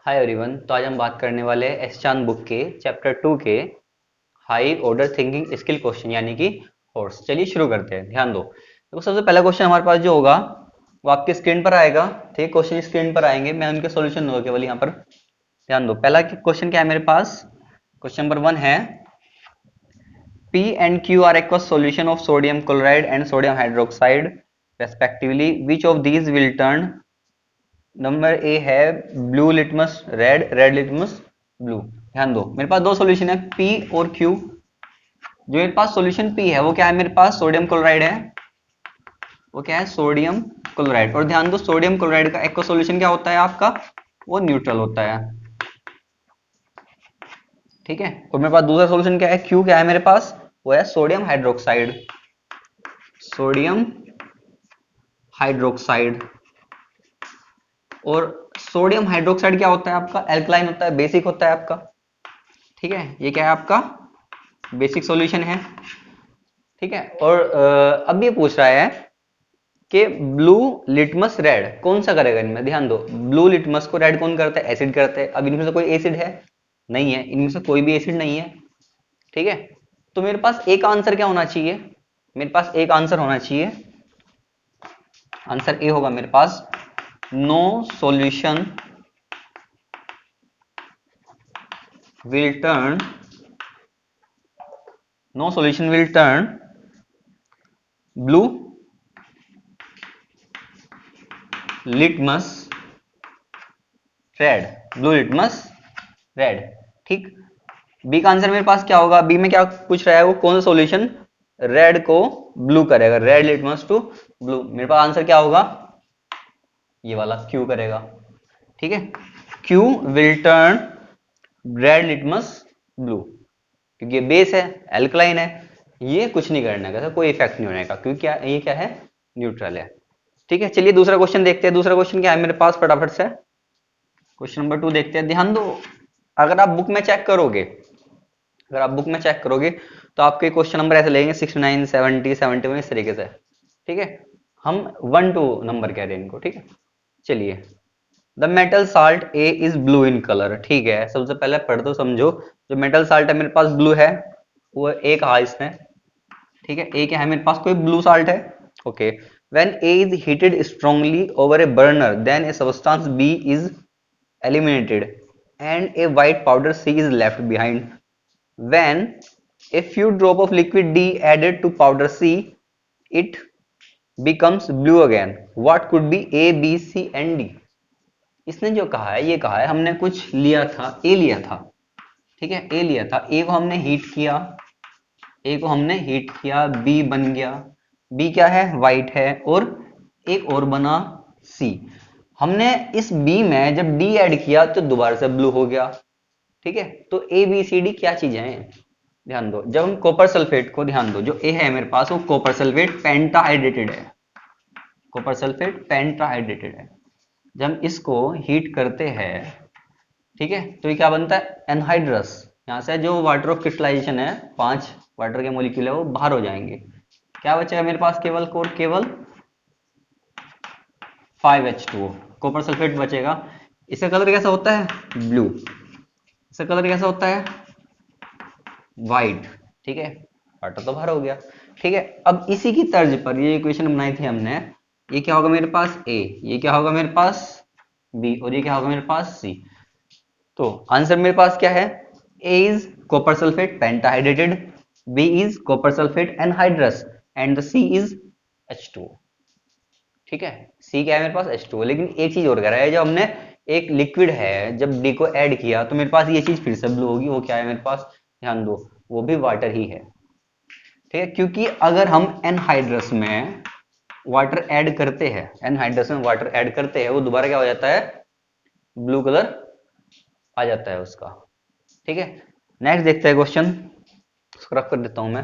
Hi everyone. तो आज हम बात करने वाले हैं एस चांद बुक के चैप्टर 2 के high order thinking skill question यानी कि हॉर्स। चलिए शुरू करते हैं। ध्यान दो। देखो सबसे पहला क्वेश्चन हमारे पास जो होगा वो आपके स्क्रीन पर आएगा। ठीक है, क्वेश्चन स्क्रीन पर आएंगे, मैं उनके सॉल्यूशन दूंगा केवल यहाँ पर। ध्यान दो, पहला क्वेश्चन क्या है मेरे पास। क्वेश्चन नंबर 1 है P and Q are aqueous solution of sodium chloride and sodium hydroxide respectively. Which of these will turn? Number A है blue litmus red, red litmus blue. ध्यान दो, मेरे पास दो सॉल्यूशन है पी और क्यू। जो मेरे पास सॉल्यूशन पी है वो क्या है, मेरे पास सोडियम क्लोराइड है। वो क्या है, सोडियम क्लोराइड। और ध्यान दो, सोडियम क्लोराइड का एक्वा सॉल्यूशन क्या होता है आपका, वो न्यूट्रल होता है। ठीक है। और मेरे पास दूसरा सॉल्यूशन क्या है, क्यू क्या है मेरे पास, वो है सोडियम हाइड्रोक्साइड। Sodium hydroxide. और सोडियम हाइड्रोक्साइड क्या होता है आपका, एल्कलाइन होता है, बेसिक होता है आपका। ठीक है, ये क्या है आपका बेसिक सॉल्यूशन है। ठीक है। और अब ये पूछ रहा है कि ब्लू लिटमस रेड कौन सा करेगा इनमें। ध्यान दो, ब्लू लिटमस को रेड कौन करता है, एसिड करता है। अब इनमें से कोई एसिड है नहीं है, इनमें से कोई भी एसिड नहीं है। ठीक है। तो मेरे पास एक आंसर क्या होना चाहिए, मेरे पास एक आंसर होना चाहिए। आंसर ए होगा मेरे पास, no solution will turn, no solution will turn blue litmus red, blue litmus red. ठीक। बी का आंसर मेरे पास क्या होगा, बी में क्या पूछ रहा है, वो कौन सा सॉल्यूशन रेड को ब्लू करेगा, रेड लिटमस टू ब्लू। मेरे पास आंसर क्या होगा, ये वाला क्यू करेगा। ठीक है, Q will turn red litmus blue, क्योंकि ये बेस है, एल्कलाइन है, ये कुछ नहीं करने का, कोई इफेक्ट नहीं होने का, क्योंकि क्या ये क्या है, न्यूट्रल है। ठीक है, चलिए दूसरा क्वेश्चन देखते हैं। दूसरा क्वेश्चन क्या है मेरे पास, फटाफट से क्वेश्चन नंबर 2 देखते हैं। ध्यान दो, अगर आप बुक में चेक करोगे, अगर आप बुक में चेक करोगे तो आपके क्वेश्चन नंबर ऐसे लगेंगे 69, 70, 71 इस तरीके से। ठीक है, हम 1-2 नंबर कह रहे हैं इनको। ठीक है, चलिए। The metal salt A is blue in colour. ठीक है, सबसे पहले पढ़ दो समझो। जो मेटल साल्ट है मेरे पास ब्लू है, वो ए कहा इसने। ठीक है, ए क्या है मेरे पास, कोई ब्लू साल्ट है। Okay, when A is heated strongly over a burner then a substance B is eliminated and a white powder C is left behind. When a few drop of liquid D added to powder C, it becomes blue again. What could be A, B, C and D? इसने जो कहा है, ये कहा है हमने कुछ लिया था, A लिया था। ठीक है, A लिया था, A को हमने हीट किया, A को हमने हीट किया, B बन गया। B क्या है, वाइट है। और एक और बना C। हमने इस बी में जब डी ऐड किया तो दोबारा से ब्लू हो गया। ठीक है, तो ए बी सी डी क्या चीजें हैं, ध्यान दो। जब हम कॉपर सल्फेट को, ध्यान दो, जो ए है मेरे पास वो कॉपर सल्फेट पेंटाहाइड्रेटेड है, कॉपर सल्फेट पेंटाहाइड्रेटेड है। जब हम इसको हीट करते हैं, ठीक है, तो ये क्या बनता है, एनहाइड्रस। यहाँ से जो वाटर ऑफ क्रिस्टलाइजेशन है, 5 वाटर के मोलिक्यूल है वो बाहर हो जाएंगे। क्या बचेगा मेरे पास, केवल और केवल 5H2O, कॉपर सल्फेट बचेगा। इसका कलर कैसा होता है, ब्लू। इसका कलर कैसा होता है, वाइट। ठीक है, वाटर तो बाहर हो गया। ठीक है, अब इसी की तर्ज पर ये इक्वेशन बनाई थी हमने। ये क्या होगा मेरे पास, ए, ये क्या होगा मेरे पास, बी, और ये क्या होगा मेरे पास, सी। तो आंसर मेरे पास क्या है, A is copper sulphate pentahydrated, B is copper sulphate anhydrous and the C is H2O। ठीक है, सी क्या है मेरे पास, H2O। लेकिन एक चीज और कह रहा है, जब हमने एक लिक्विड है जब डी को ऐड किया तो मेरे पास ये चीज फिर से ब्लू होगी। वो क्या है मेरे पास, ध्यान दो, वो भी वाटर ही है। ठीक है, क्योंकि अगर हम एनहाइड्रस में वाटर ऐड करते हैं, एनहाइड्रस में वाटर ऐड करते हैं, वो दोबारा क्या हो जाता है, ब्लू कलर आ जाता है उसका। ठीक है, नेक्स्ट देखते हैं क्वेश्चन, स्क्रब कर देता हूं मैं।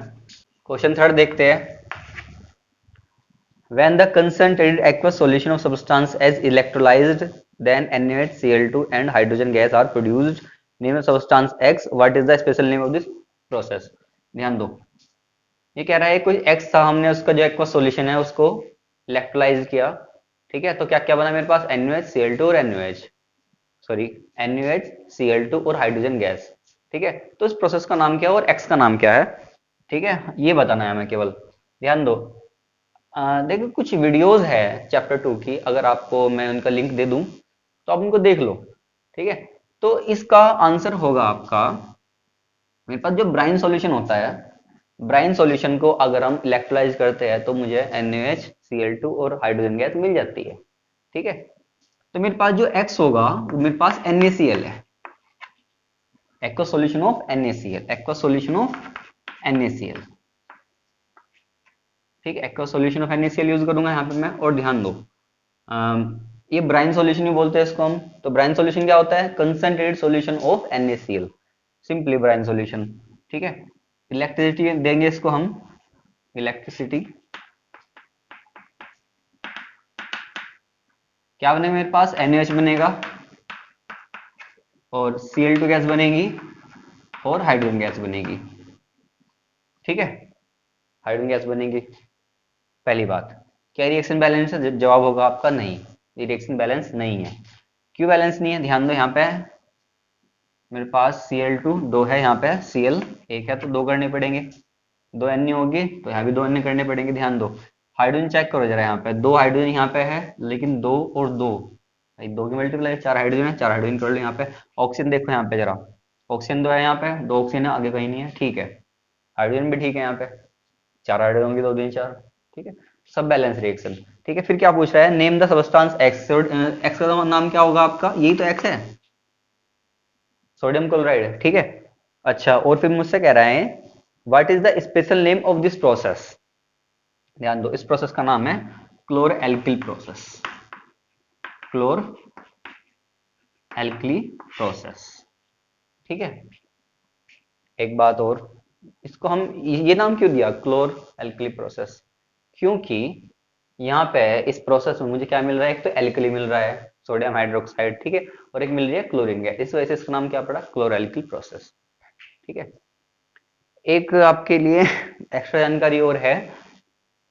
क्वेश्चन थर्ड देखते हैं। When the concentrated aqueous solution of substance is electrolyzed, then NaHCl2 and hydrogen gas are produced. Name of substance X. What is the special name of this process? ध्यान दो, ये कह रहा है कोई X था, हमने उसका जो aqueous solution है उसको इलेक्ट्रोलाइज किया। ठीक है, तो क्या क्या बना मेरे पास, NaHCl2 और NaOH। सॉरी NaOH और हाइड्रोजन गैस। ठीक है, तो इस प्रोसेस का नाम क्या है और एक्स का नाम क्या है, ठीक है, ये बताना है हमें केवल। ध्यान दो। देखो कुछ वीडियोस है चैप्टर 2 की, अगर आपको मैं उनका लिंक दे दूं तो आप उनको देख लो। ठीक है, तो इसका आंसर होगा आपका, मेरे पास जो ब्राइन सॉल्यूशन होता है, ब्राइन सॉल्यूशन को अगर हम इलेक्ट्रोलाइज करते हैं तो मुझे NaOH और हाइड्रोजन गैस मिल जाती है। ठीक है, तो मेरे पास जो X होगा वो मेरे पास NaCl है, aqua solution of NaCl, aqua solution of NaCl। ठीक है, aqua solution of NaCl use करूंगा यहाँ पे मैं। और ध्यान दो, ये ब्राइन सॉल्यूशन ही बोलते हैं इसको हम। तो ब्राइन सॉल्यूशन क्या होता है, concentrated solution of NaCl, simply brine solution. ठीक है, इलेक्ट्रिसिटी देंगे इसको हम, इलेक्ट्रिसिटी क्या बनेगा मेरे पास, NaOH बनेगा और Cl2 गैस बनेगी और हाइड्रोजन गैस बनेगी। ठीक है, हाइड्रोजन गैस बनेगी। पहली बात, क्या रिएक्शन बैलेंस है, जवाब होगा आपका नहीं, ये रिएक्शन बैलेंस नहीं है। क्यों बैलेंस नहीं है, ध्यान दो, यहाँ पे मेरे पास Cl2 2 है, यहाँ पे Cl 1 है, तो 2 करने पड़ेंगे, 2 Na होगी तो यहाँ भी 2 Na करने पड़ेंगे। ध्यान दो, हाइड्रोजन चेक करो जरा, यहाँ पे 2 हाइड्रोजन यहाँ पे है, लेकिन 2 और 2, 2 की मल्टीप्लाई 4 हाइड्रोजन है, 4 हाइड्रोजन कर लो यहाँ पे। ऑक्सीजन देखो यहाँ पे जरा, ऑक्सीजन 2 है यहाँ पे, 2 ऑक्सीजन है, आगे कहीं नहीं है। ठीक है, हाइड्रोजन भी ठीक है यहाँ पे, 4 हाइड्रोजन होंगे, 2 दूनी 4। ठीक है, सब बैलेंस रिएक्शन। ठीक है, फिर क्या पूछ रहा है, name the substance x. X का नाम क्या होगा आपका, यही तो एक्स है, सोडियम क्लोराइड। ठीक है, अच्छा, और फिर मुझसे कह रहा है what is the special name of this process. ध्यान दो, इस प्रोसेस का नाम है क्लोर एल्किल प्रोसेस, क्लोर एल्किली प्रोसेस। ठीक है, एक बात और, इसको हम ये नाम क्यों दिया क्लोर एल्किली प्रोसेस, क्योंकि यहाँ पे इस प्रोसेस में मुझे क्या मिल रहा है, एक तो एल्कली मिल रहा है सोडियम हाइड्रोक्साइड, ठीक है, और एक मिल रही है क्लोरीन गैस, इस वजह से इसका नाम क्या पड़ा, क्लोर एल्किल प्रोसेस। ठीक है, एक आपके लिए एक्स्ट्रा जानकारी और है,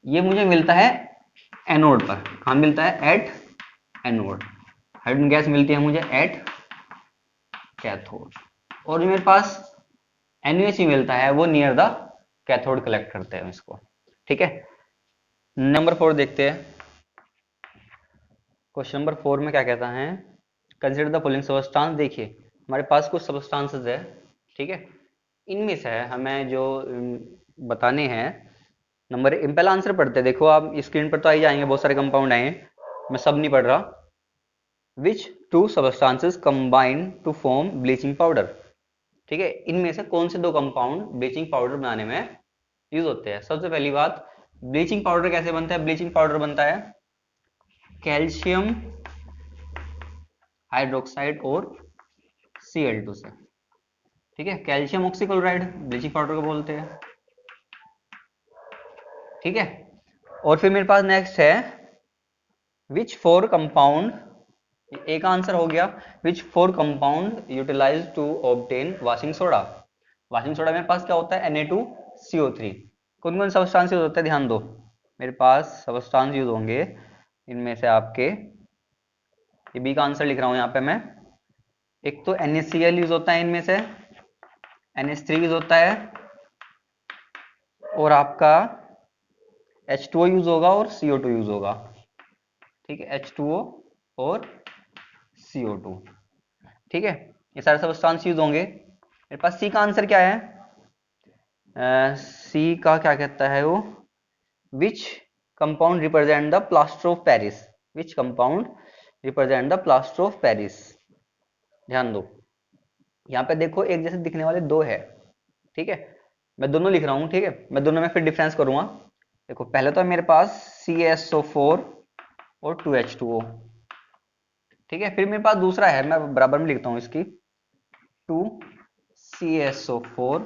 ये मुझे मिलता है एनोड पर। कहाँ मिलता है, एट एनोड। हाइड्रोजन गैस मिलती है मुझे एट कैथोड, और जो मेरे पास NaOH मिलता है वो नियर द कैथोड कलेक्ट करते हैं इसको। ठीक है, नंबर 4 देखते हैं। क्वेश्चन नंबर 4 में क्या कहता है, कंसिडर द फॉलोइंग सबस्टांस। देखिए हमारे पास कुछ सबस्टांसेस है, ठीक है, इनमें से हमें जो बताने हैं, नंबर पहला आंसर पढ़ते हैं। देखो आप स्क्रीन पर तो आई जाएंगे, बहुत सारे कंपाउंड आए, मैं सब नहीं पढ़ रहा। Which two substances combine to form bleaching powder. ठीक है, इनमें से कौन से दो कंपाउंड ब्लीचिंग पाउडर बनाने में यूज होते हैं। सबसे पहली बात, ब्लीचिंग पाउडर कैसे बनता है, ब्लीचिंग पाउडर बनता है कैल्शियम हाइड्रोक्साइड और Cl2 से। ठीक है, कैल्शियम ऑक्सीक्लोराइड ब्लीचिंग पाउडर को बोलते हैं। ठीक है, और फिर मेरे पास नेक्स्ट है विच फोर कंपाउंड, एक आंसर हो गया, which four compound utilise to obtain washing soda. Washing soda मेरे पास क्या होता है, Na2CO3। कौन कौन सबस्टांस यूज होता है, ध्यान दो, मेरे पास सबस्टांस यूज होंगे इनमें से आपके, ये बी का आंसर लिख रहा हूं यहाँ पे मैं। एक तो NaCl यूज होता है इनमें से, NH3 यूज होता है, और आपका H2O यूज होगा और CO2 यूज होगा। ठीक है, H2O और CO2। ठीक है, ये सारे सबस्टांस यूज होंगे। मेरे पास सी का आंसर क्या है, सी का क्या कहता है वो, which compound represent the plaster of Paris, which compound represent the plaster of Paris. ध्यान दो, यहाँ पे देखो एक जैसे दिखने वाले दो है, ठीक है, मैं दोनों लिख रहा हूँ। ठीक है, मैं दोनों में फिर डिफरेंस करूंगा। देखो पहले तो मेरे पास CaSO4 और 2H2O। ठीक है, फिर मेरे पास दूसरा है, मैं बराबर में लिखता हूँ इसकी, 2CaSO4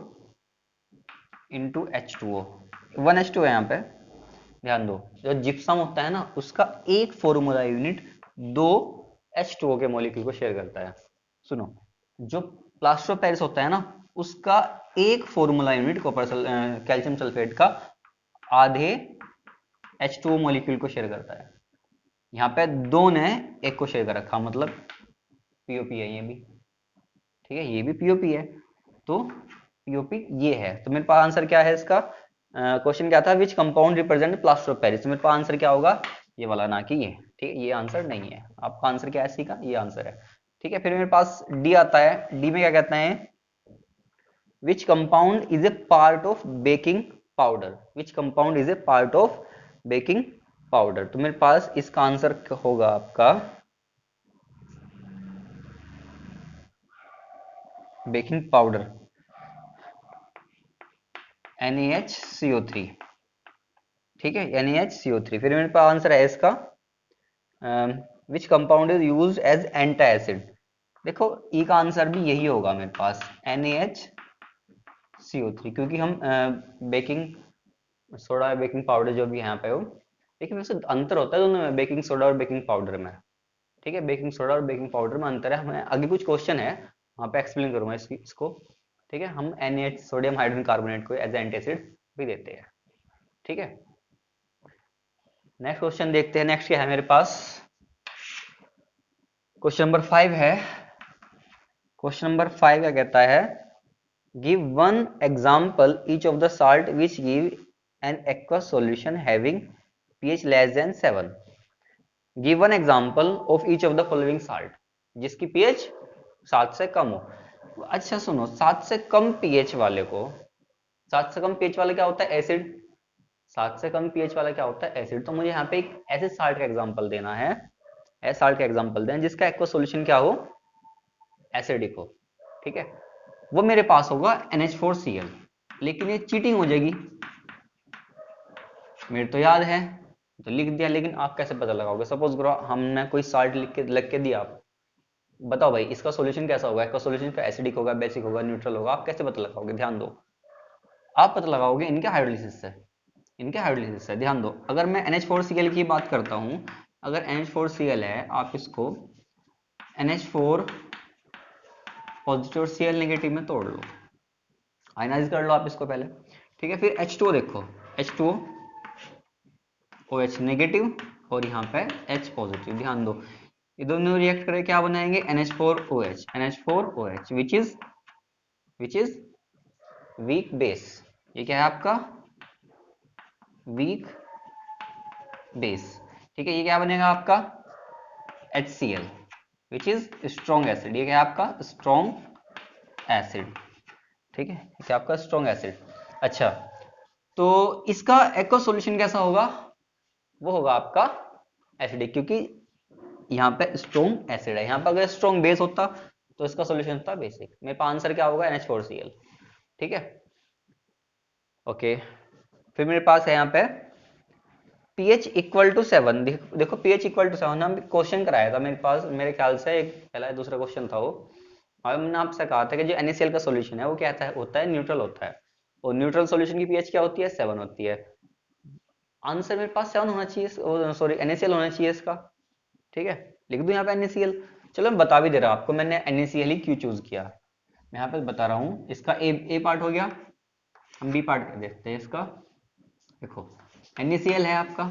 इंटू H2O, 1H2 है यहाँ पे। ध्यान दो, जो जिप्सम होता है ना, उसका एक फॉर्मूला यूनिट दो H2O के मॉलिक्यूल को शेयर करता है। सुनो, जो प्लास्टर ऑफ पेरिस होता है ना, उसका एक formula unit copper calcium sulphate का आधे H2O मॉलिक्यूल को शेयर करता है। यहाँ पे दो ने एक को शेयर कर रखा, मतलब पीओपी है ये भी, ठीक है, ये भी पीओपी है, तो पीओपी ये है। तो मेरे पास आंसर क्या है इसका, क्वेश्चन क्या था, which compound represent plaster of Paris, तो मेरे पास आंसर क्या होगा, ये वाला, ना कि ये, ठीक है, ये आंसर नहीं है। आपका आंसर क्या है सी का, ये आंसर है, ठीक है। फिर मेरे पास डी आता है, डी में क्या कहते हैं, विच compound is a part of baking powder, which compound is a part of baking powder, तो मेरे पास इसका आंसर होगा आपका बेकिंग पाउडर, NaHCO3, ठीक है, NaHCO3। फिर मेरे पास आंसर है इसका which compound is used as anti acid, देखो ई का आंसर भी यही होगा मेरे पास, NaHCO3, क्योंकि हम बेकिंग सोडा, बेकिंग पाउडर जो भी यहाँ पे हो, लेकिन वैसे अंतर होता है दोनों में, बेकिंग सोडा और बेकिंग पाउडर में, ठीक है, बेकिंग सोडा और बेकिंग पाउडर में अंतर है। हमें आगे कुछ क्वेश्चन है वहाँ पे एक्सप्लेन करूंगा इसको, ठीक है। हम NaH सोडियम हाइड्रोजन कार्बोनेट को एज एंटी एसिड भी देते हैं, ठीक है। नेक्स्ट क्वेश्चन देखते हैं, नेक्स्ट क्या है मेरे पास, क्वेश्चन नंबर 5 है। क्वेश्चन नंबर 5 क्या कहता है, give one example each of the salt which give an aqueous solution having pH less than 7, give one example of each of the following salt, जिसकी pH 7 से कम हो। अच्छा सुनो, 7 से कम pH वाले को, 7 से कम pH वाला क्या होता है, एसिड, 7 से कम pH वाला क्या होता है, एसिड। तो मुझे यहाँ पे एक ऐसे साल्ट का एग्जांपल देना है, ऐसे साल्ट का एग्जांपल दें जिसका एक्वा सॉल्यूशन क्या हो, एसिडिक हो, ठीक है। वो मेरे पास होगा NH4Cl, लेकिन ये चीटिंग हो जाएगी, मेरे तो याद है तो लिख दिया, लेकिन आप कैसे पता लगाओगे, सपोज करो हमने कोई साल्ट लिख के दिया, आप बताओ भाई इसका सॉल्यूशन कैसा होगा, एक्वा सॉल्यूशन का एसिडिक होगा, बेसिक होगा, न्यूट्रल होगा, आप कैसे पता लगाओगे, ध्यान दो, आप पता लगाओगे इनके हाइड्रोलिसिस से, इनके हाइड्रोलिसिस से, ध्यान दो। अगर मैं NH4Cl की बात करता हूं, अगर NH4Cl है, आप इसको NH4 पॉजिटिव और Cl नेगेटिव में तोड़ लो, आयनाइज कर लो आप इसको पहले, ठीक है। फिर H2O देखो, H2O OH नेगेटिव और यहाँ पे H पॉजिटिव, ध्यान दो, ये दोनों रिएक्ट करके क्या बनाएंगे, NH4OH, NH4OH which is weak base, ये क्या है आपका, वीक बेस, ठीक है। ये क्या बनेगा आपका HCl which is strong acid, ये क्या है आपका स्ट्रॉन्ग एसिड, ठीक है, ये क्या आपका स्ट्रॉन्ग एसिड। अच्छा, तो इसका एक्वा सॉल्यूशन कैसा होगा, वो होगा आपका एसिडिक, क्योंकि यहाँ पे स्ट्रॉन्ग एसिड है, यहाँ पे अगर स्ट्रॉन्ग बेस होता तो इसका सॉल्यूशन होता बेसिक। मेरे पास आंसर क्या होगा, NH4Cl, ठीक है, ओके। फिर मेरे पास है यहाँ पे pH इक्वल टू 7, देखो pH इक्वल टू 7 हम क्वेश्चन कराया था मेरे पास, मेरे ख्याल से एक पहला दूसरा क्वेश्चन था वो, और हमने आपसे कहा था कि जो NaCl का सॉल्यूशन है वो क्या होता है, न्यूट्रल होता है, और न्यूट्रल सॉल्यूशन की pH क्या होती है, 7 होती है। आंसर मेरे पास 7 होना चाहिए, सॉरी NaCl होना चाहिए इसका, ठीक है, लिख दूं यहाँ पे NaCl। चलो मैं बता भी दे रहा हूँ आपको मैंने NaCl ही क्यों चूज किया, मैं यहाँ पे बता रहा हूँ। इसका ए पार्ट हो गया, हम बी पार्ट देखते हैं इसका। देखो NaCl है आपका,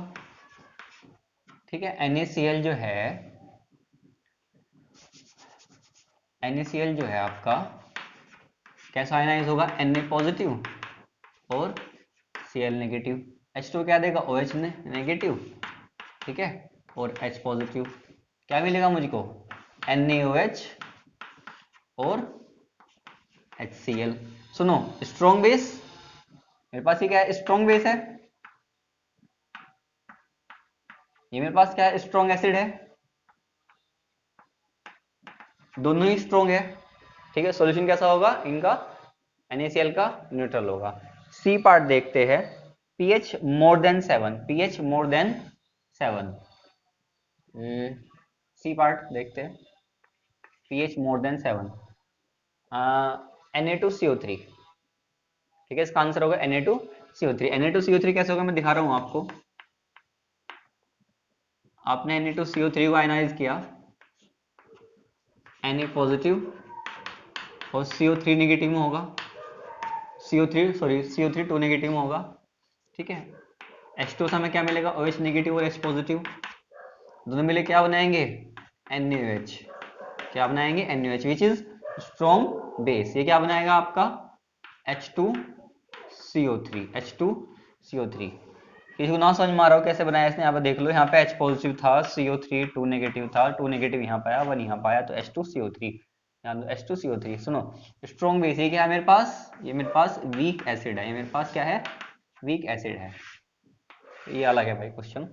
ठीक है, NaCl जो है, NaCl जो है आपका कैसा आयनाइज होगा, Na पॉजिटिव और Cl नेगेटिव, H2 क्या देगा, OH नेगेटिव, ठीक है, और H पॉजिटिव, क्या मिलेगा मुझको, NaOH और HCl। सुनो स्ट्रॉन्ग बेस, मेरे पास ये क्या है, स्ट्रॉन्ग बेस है, ये मेरे पास क्या है, स्ट्रॉन्ग एसिड है, दोनों ही स्ट्रॉन्ग है, ठीक है। सॉल्यूशन कैसा होगा इनका, NaCl का न्यूट्रल होगा। सी पार्ट देखते हैं, pH more than 7, pH more than 7, C part देखते हैं, pH मोर देन 7, Na2CO3, ठीक है, इसका आंसर होगा Na2CO3। Na2CO3 कैसे होगा मैं दिखा रहा हूं आपको, आपने Na2CO3 को आयनाइज किया, Na पॉजिटिव और CO3 नेगेटिव में होगा, CO3 2 नेगेटिव में होगा, ठीक है। H2 से हमें क्या मिलेगा, OH नेगेटिव और H पॉजिटिव, दोनों मिले क्या बनाएंगे, NaOH, क्या बनाएंगे NaOH which is strong base. ये क्या बनाएगा आपका H2CO3 H2CO3। किसी को ना समझ में आ रहा हो कैसे बनाया इसने, यहाँ पे देख लो, यहाँ पे H पॉजिटिव था, CO3 2 नेगेटिव था, 2 नेगेटिव यहाँ पाया, 1 यहाँ पाया, तो H2CO3 यहाँ H2CO3। सुनो स्ट्रॉन्ग बेस, ये क्या है मेरे पास, ये मेरे पास वीक एसिड है, ये मेरे पास क्या है वीक एसिड है। ये अलग है भाई क्वेश्चन,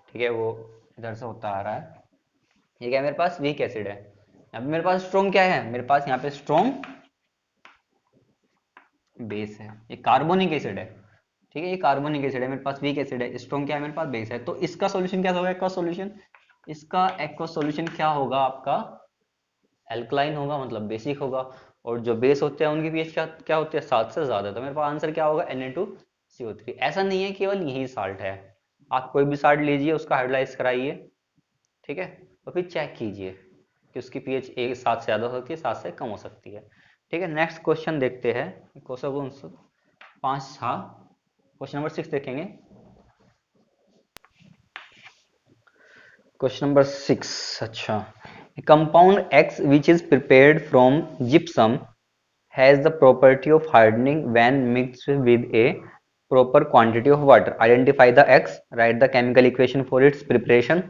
ठीक है, वो इधर से होता आ रहा है। ये क्या है मेरे पास वीक एसिड है। यहाँ पे मेरे पास स्ट्रॉन्ग क्या है, मेरे पास यहाँ पे स्ट्रॉन्ग बेस है, ये कार्बोनिक एसिड है, ठीक है, ये कार्बोनिक एसिड है, मेरे पास वीक एसिड है, स्ट्रॉन्ग क्या है मेरे पास बेस है। तो इसका सॉल्यूशन क्या होगा, एक्वा सॉल्यूशन, इसका एक्वा सॉल्यूशन क्या होगा आपका एल्कलाइन होगा, मतलब बेसिक होगा। और जो बेस होते हैं उनकी पीएच क्या होती है 7 से ज्यादा। तो मेरे पास आंसर क्या होगा Na2CO3। ऐसा नहीं है केवल यही साल्ट है, आप कोई भी साल्ट लीजिए उसका हाइड्रोलाइज कराइए, ठीक है, तो फिर चेक कीजिए कि उसकी पीएच 7 से ज्यादा हो सकती है, 7 से कम हो सकती है, ठीक है। नेक्स्ट क्वेश्चन देखते हैं, क्वेश्चन 5 था, क्वेश्चन नंबर 6 देखेंगे। क्वेश्चन नंबर 6, अच्छा, compound X which is prepared from gypsum has the property of hardening when mixed with a proper quantity of water. Identify the X, write the chemical equation for its preparation.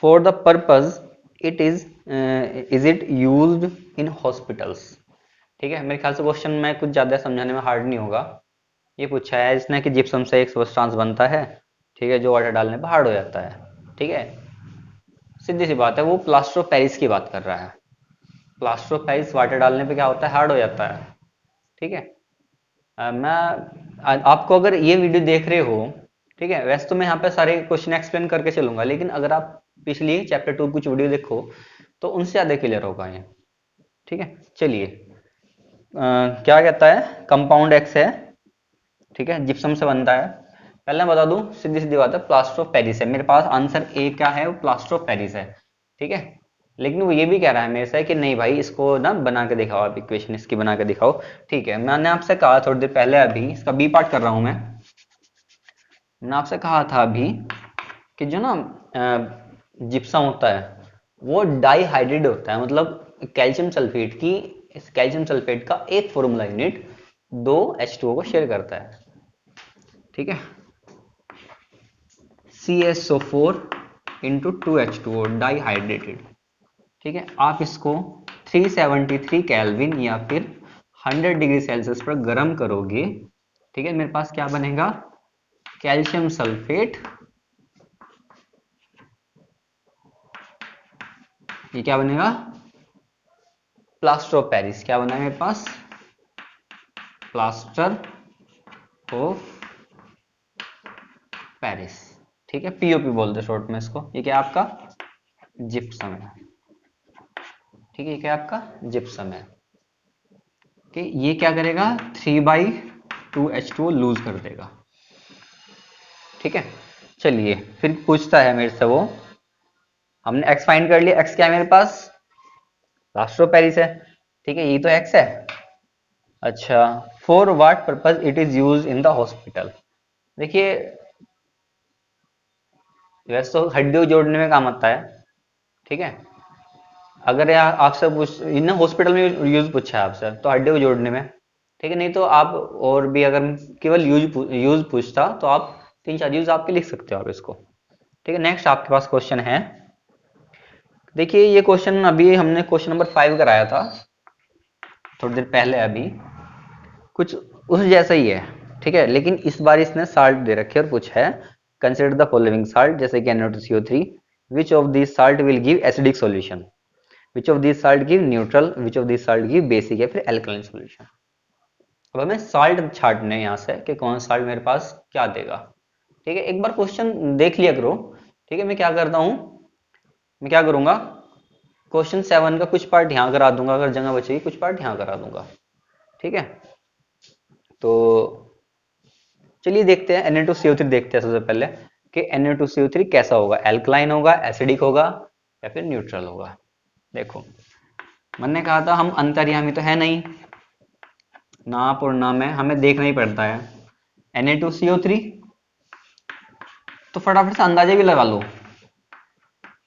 For the purpose it is it used in hospitals। ठीक है, मेरे ख्याल से question में कुछ ज्यादा समझाने में हार्ड नहीं होगा। ये पूछा है इसने कि जिप्सम से एक सब्सटेंस बनता है, ठीक है, जो वाटर डालने पर हार्ड हो जाता है, ठीक है, सीधी सी बात है, वो प्लास्टर ऑफ पेरिस की बात कर रहा है। प्लास्टर ऑफ पेरिस वाटर डालने पे क्या होता है हार्ड हो जाता है, ठीक है। आपको अगर ये वीडियो देख रहे हो, ठीक है, वैसे तो मैं यहाँ पे सारे क्वेश्चन एक्सप्लेन करके चलूंगा, लेकिन अगर आप पिछली चैप्टर 2 कुछ वीडियो देखो तो उनसे ज्यादा क्लियर होगा ये, ठीक है। चलिए, क्या कहता है, कंपाउंड एक्स है, ठीक है, जिप्सम से बनता है। पहले मैं बता दूं, सीधी सीधी बात है, प्लास्टर ऑफ पेरिस है मेरे पास, आंसर ए क्या है, वो प्लास्टर ऑफ पेरिस है, ठीक है। लेकिन वो ये भी कह रहा है मेरे से कि नहीं भाई इसको ना बना के दिखाओ, आप इक्वेशन इसकी बना के दिखाओ, ठीक है। मैंने आपसे कहा थोड़ी देर पहले, अभी इसका बी पार्ट कर रहा हूं मैंने आपसे कहा था अभी कि जो ना जिप्सम होता है वो डाईहाइड्रेट होता है, मतलब कैल्शियम सल्फेट की, इस कैल्शियम सल्फेट का एक फॉर्मूला यूनिट 2 H2O को शेयर करता है, ठीक है, CSO4 इंटू 2H2O डाईहाइड्रेटेड, ठीक है। आप इसको 373 केल्विन या फिर 100 डिग्री सेल्सियस पर गर्म करोगे, ठीक है, मेरे पास क्या बनेगा, कैल्शियम सल्फेट, ये क्या बनेगा, प्लास्टर ऑफ पेरिस। क्या बना है मेरे पास, प्लास्टर ऑफ पेरिस, ठीक है, पीओपी बोलते शॉर्ट में इसको। ये क्या आपका जिप्सम है, ठीक है, ये क्या आपका जिप्सम है, कि ये क्या करेगा 3/2H2O लूज कर देगा, ठीक है। चलिए फिर पूछता है मेरे से वो, हमने एक्स फाइंड कर लिया, एक्स क्या है मेरे पास, प्लास्टर ऑफ पेरिस है, ठीक है, ये तो एक्स है। अच्छा, for what purpose it is use in the hospital. देखिए वैसे तो हड्डियों जोड़ने में काम आता है, ठीक है, अगर यार आपसे पूछ इन हॉस्पिटल में यूज पूछा है आपसे तो हड्डियों को जोड़ने में, ठीक है, नहीं तो आप और भी अगर केवल यूज पूछता तो आप 3-4 यूज आपके लिख सकते हो आप इसको, ठीक है। नेक्स्ट आपके पास क्वेश्चन है, देखिए ये क्वेश्चन अभी हमने क्वेश्चन नंबर 5 कराया था थोड़ी देर पहले, अभी कुछ उस जैसा ही है, ठीक है, लेकिन इस बार इसने साल्ट दे रखे और पूछा है कंसिडर द फॉलोइंग साल्ट, जैसे कि NaCO3, which of this salt will give acidic solution, which of this salt give neutral, which of this salt give basic या फिर एल्कलाइन सॉल्यूशन। अब हमें साल्ट छांटने यहाँ से कि कौन साल्ट मेरे पास क्या देगा, ठीक है, एक बार क्वेश्चन देख लिया करो, ठीक है। मैं क्या करता हूँ, मैं क्या करूंगा, क्वेश्चन 7 का कुछ पार्ट यहाँ करा दूंगा, अगर जगह बचेगी कुछ पार्ट यहाँ करा दूंगा, ठीक है। तो चलिए देखते हैं Na2CO3, देखते हैं सबसे पहले कि Na2CO3 कैसा होगा, एल्कलाइन होगा, एसिडिक होगा या फिर न्यूट्रल होगा। देखो मैंने कहा था हम अंतर्यामी तो है नहीं, ना आप और ना मैं, हमें देखना ही पड़ता है। Na2CO3 तो फटाफट से अंदाजा भी लगा लो,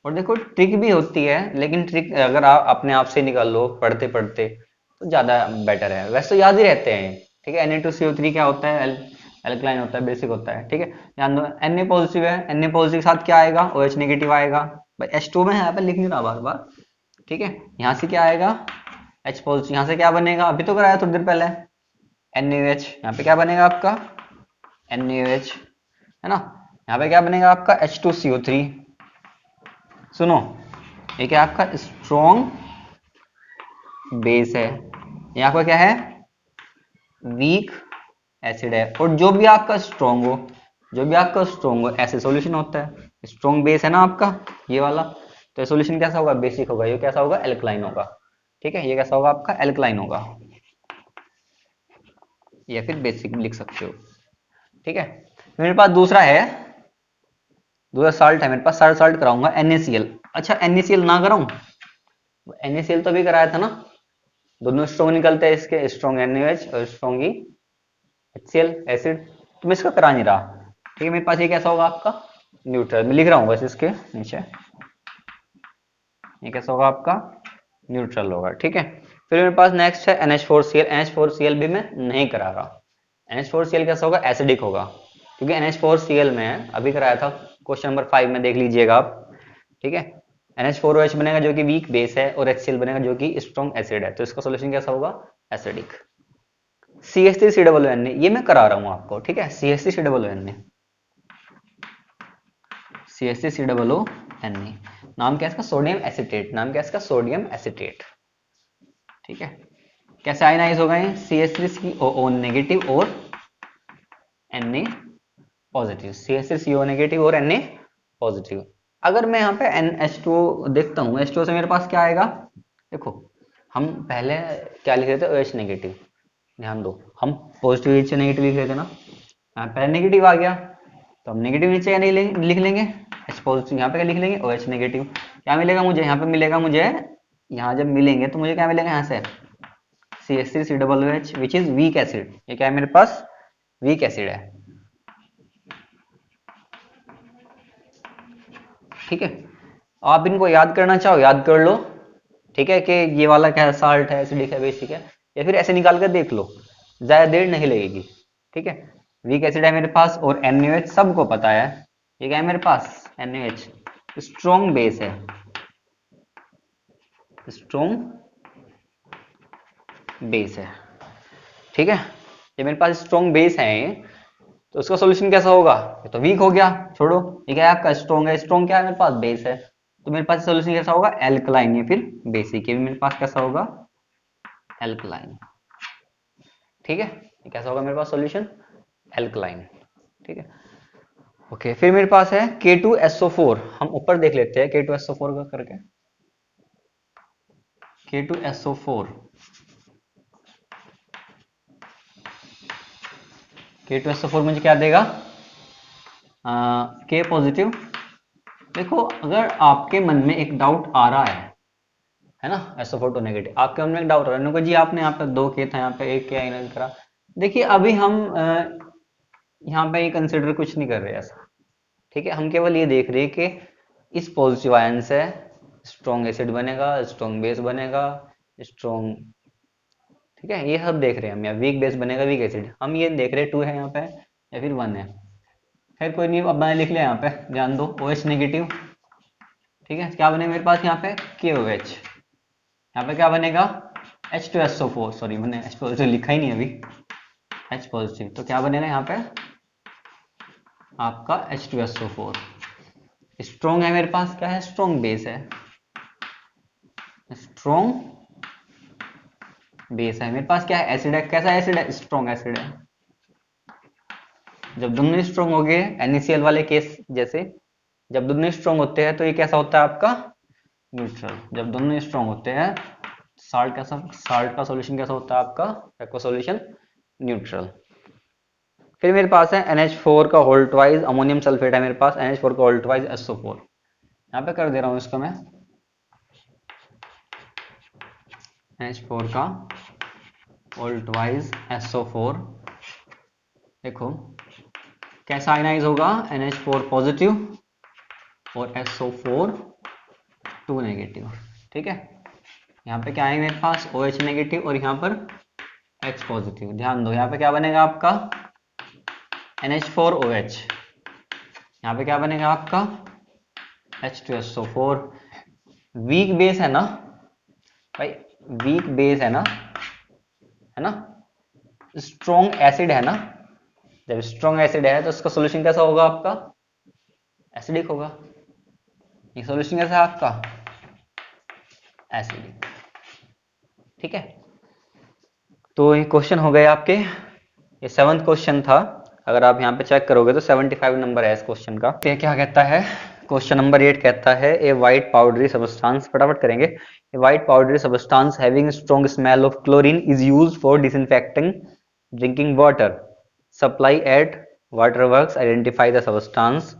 और देखो ट्रिक भी होती है, लेकिन ट्रिक अगर आप अपने आप से निकाल लो पढ़ते पढ़ते तो ज्यादा बेटर है। वैसे तो याद ही रहते हैं। ठीक है, Na2CO3 क्या होता है, एल्कलाइन होता है, बेसिक होता है। ठीक है, ध्यान दो Na पॉजिटिव है, Na पॉजिटिव के साथ क्या आएगा, OH नेगेटिव आएगा। भाई H2 में यहाँ पे लिख नहीं रहा बार बार। ठीक है, यहाँ से क्या आएगा, H पॉजिटिव, यहाँ से क्या बनेगा, अभी तो कराया थोड़ी देर पहले, NaOH। यहाँ पे क्या बनेगा आपका NaOH, है ना। यहाँ पे क्या बनेगा आपका H2CO3। सुनो, ये क्या आपका स्ट्रॉन्ग बेस है, ये आपका क्या है वीक एसिड है। और जो भी आपका स्ट्रॉन्ग हो, जो भी आपका स्ट्रॉन्ग हो ऐसे सॉल्यूशन होता है। स्ट्रॉन्ग बेस है ना आपका ये वाला, तो सॉल्यूशन कैसा होगा, बेसिक होगा। ये कैसा होगा, एल्कलाइन होगा। ठीक है, ये कैसा होगा आपका एल्कलाइन होगा, या फिर बेसिक लिख सकते हो। ठीक है, मेरे पास दूसरा है, दूसरा साल्ट है मेरे पास, साल्ट साल्ट कराऊंगा NaCl। अच्छा NaCl ना कराऊं, NaCl तो अभी कराया था ना, दोनों स्ट्रॉन्ग निकलते हैं इसके, स्ट्रॉन्ग NaOH और स्ट्रॉन्ग ही HCl एसिड, तो मैं इसका करा नहीं रहा। ठीक है, मेरे पास ये कैसा होगा आपका न्यूट्रल, मैं लिख रहा हूँ बस इसके नीचे, ये कैसा होगा आपका न्यूट्रल होगा। ठीक है, फिर मेरे पास नेक्स्ट है NH4Cl। NH4Cl भी मैं नहीं करा रहा। NH4Cl कैसा होगा, एसिडिक होगा, क्योंकि NH4Cl में अभी कराया था, क्वेश्चन नंबर 5 में देख लीजिएगा आप। ठीक है, NH4OH बनेगा जो कि वीक बेस है, और HCl बनेगा जो कि स्ट्रॉन्ग एसिड है, तो इसका सोल्यूशन कैसा होगा, एसिडिक। CH3COONA, ये मैं करा रहा हूँ आपको। ठीक है, CH3COONA, CH3COONA, नाम क्या है इसका, सोडियम एसिटेट, नाम क्या है इसका, सोडियम एसिटेट। ठीक है, कैसे आयनाइज हो गए, CH3CO नेगेटिव और Na पॉजिटिव, CH3CO नेगेटिव और Na पॉजिटिव। अगर मैं यहाँ पे NH2 देखता हूँ, H2 से मेरे पास क्या आएगा, देखो हम पहले क्या लिख रहे थे, OH नेगेटिव, ध्यान दो हम पॉजिटिव नीचे नेगेटिव लिख रहे थे ना, यहाँ पहले नेगेटिव आ गया तो हम नेगेटिव नीचे क्या नहीं लिख लेंगे, H पॉजिटिव, यहाँ पे क्या लिख लेंगे, OH नेगेटिव। क्या मिलेगा मुझे, यहाँ पे मिलेगा मुझे, यहाँ जब मिलेंगे तो मुझे क्या मिलेगा, यहाँ से CH3COOH which is weak acid. ये क्या है मेरे पास, वीक एसिड है। ठीक है, आप इनको याद करना चाहो याद कर लो। ठीक है, कि ये वाला क्या है, साल्ट है, एसिडिक है, बेसिक है, या फिर ऐसे निकाल कर देख लो, ज्यादा देर नहीं लगेगी। ठीक है, वीक एसिड है मेरे पास, और NaOH सबको पता है, ये क्या है मेरे पास, NaOH स्ट्रॉन्ग बेस है, स्ट्रॉन्ग बेस है। ठीक है, ये मेरे पास स्ट्रॉन्ग बेस है, तो उसका सॉल्यूशन कैसा होगा, ये तो वीक हो गया, छोड़ो। ये क्या है आपका स्ट्रॉन्ग है, स्ट्रॉन्ग क्या है मेरे पास, बेस है, तो मेरे पास सॉल्यूशन कैसा होगा, एल्कलाइन या फिर बेसिक। ये भी मेरे पास कैसा होगा, एल्कलाइन। ठीक है, ये कैसा होगा मेरे पास सॉल्यूशन, एल्कलाइन। ठीक है, ओके, फिर मेरे पास है K2SO4। हम ऊपर देख लेते हैं K2SO4 का करके, K2SO4, K2SO4 मुझे क्या देगा, K पॉजिटिव। देखो अगर आपके मन में एक डाउट आ रहा है ना, SO4 टू नेगेटिव, आपके मन में एक डाउट आ रहा है जी, आपने यहाँ पे 2 K था, यहाँ पे 1 K आयन करा। देखिए अभी हम यहाँ पे कंसिडर कुछ नहीं कर रहे ऐसा। ठीक है, हम केवल ये देख रहे हैं कि इस पॉजिटिव आयन से स्ट्रॉन्ग एसिड बनेगा, स्ट्रॉन्ग बेस बनेगा, स्ट्रॉन्ग, ठीक है, ये सब देख रहे हैं हम, या वीक बेस बनेगा, वीक एसिड, हम ये देख रहे हैं 2 है यहाँ पे या फिर 1 है। खैर कोई नहीं, अब मैंने लिख लिया यहाँ पे, ध्यान दो, OH नेगेटिव। ठीक है, क्या बनेगा मेरे पास यहाँ पे, KOH। यहाँ पे क्या बनेगा, H2SO4, सॉरी मैंने H पॉजिटिव लिखा ही नहीं अभी, H पॉजिटिव, तो क्या बनेगा यहाँ पे आपका H2SO4। स्ट्रॉन्ग है मेरे पास, क्या है, स्ट्रॉन्ग बेस है, स्ट्रॉन्ग बेस है मेरे पास, क्या है, एसिड है, कैसा एसिड है, स्ट्रॉन्ग एसिड है। जब दोनों स्ट्रॉन्ग हो गए, NaCl वाले केस जैसे, जब दोनों स्ट्रॉन्ग होते हैं तो ये कैसा होता है आपका न्यूट्रल। जब दोनों स्ट्रॉन्ग होते हैं, साल्ट कैसा, साल्ट का सॉल्यूशन कैसा होता है आपका, एक्वा सॉल्यूशन न्यूट्रल। फिर मेरे पास है NH4 का होल ट्वाइस अमोनियम सल्फेट है मेरे पास, NH4 का होल ट्वाइस SO4। यहाँ पे कर दे रहा हूँ इसका मैं, NH4 का होल ट्वाइस SO4। देखो कैसा आयनाइज होगा, NH4 पॉजिटिव और SO4 2 नेगेटिव, ठीक है। यहाँ पे क्या आएगा मेरे पास OH नेगेटिव और यहाँ पर H पॉजिटिव। ध्यान दो यहाँ पे क्या बनेगा आपका NH4OH, यहाँ पे क्या बनेगा आपका H2SO4। वीक बेस है ना भाई, वीक बेस है ना, है ना। स्ट्रॉन्ग एसिड है ना, जब स्ट्रॉन्ग एसिड है तो उसका सोल्यूशन कैसा होगा आपका एसिडिक होगा। ये सोल्यूशन कैसा है आपका एसिडिक, ठीक है। तो ये क्वेश्चन हो गए आपके, ये 7th क्वेश्चन था। अगर आप यहाँ पे चेक करोगे तो 75 नंबर है इस क्वेश्चन का। ये क्या कहता है, क्वेश्चन नंबर 8 कहता है ए वाइट पाउडरी सब्सटेंस, फटाफट करेंगे। A white powdery substance having strong smell of chlorine is used for disinfecting drinking water, supply at water works, identify the substance,